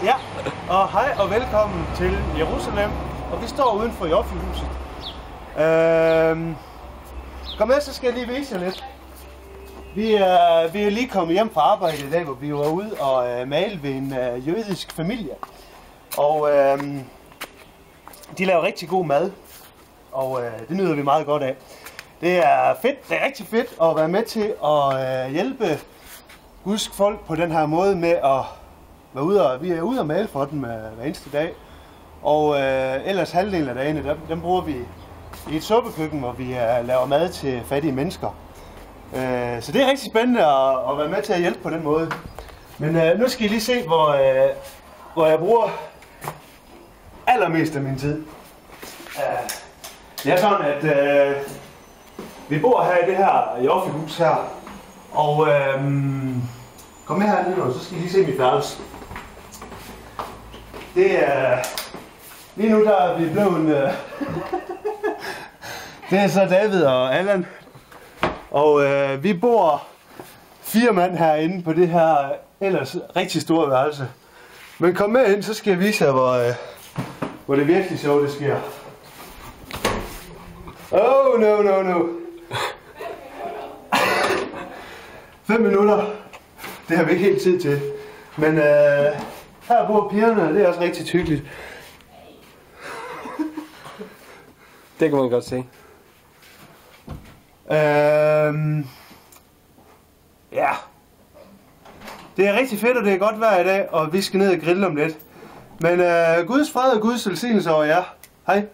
Ja, og hej og velkommen til Jerusalem. Og vi står uden for Joffelhuset. Kom med, så skal jeg lige vise jer lidt. Vi er lige kommet hjem fra arbejde i dag, hvor vi var ude og male ved en jødisk familie. Og de laver rigtig god mad, og det nyder vi meget godt af. Det er fedt, det er rigtig fedt at være med til at hjælpe Guds folk på den her måde med at være ude og, vi er ude og male for dem hver eneste dag. Og ellers halvdelen af dagene, dem bruger vi i et suppekøkken, hvor vi laver mad til fattige mennesker. Så det er rigtig spændende at være med til at hjælpe på den måde. Men nu skal I lige se, hvor jeg bruger allermest af min tid. Det er sådan, at vi bor her i det her Joffelhus her. Og kom med her lige nu, så skal I lige se mit værelse. Det er... Lige nu der er vi blevet... det er så David og Allan. Og vi bor 4 mand herinde på det her ellers rigtig store værelse. Men kom med ind, så skal jeg vise jer, hvor det virkelig sjovt det sker. Oh, no. 5 minutter. Det har vi ikke helt tid til. Men her bor pigerne, det er også rigtig hyggeligt. Det kan man godt se. Ja. Det er rigtig fedt, og det er godt vejr i dag, og vi skal ned og grille om lidt. Men Guds fred og Guds velsignelse over jer. Hej.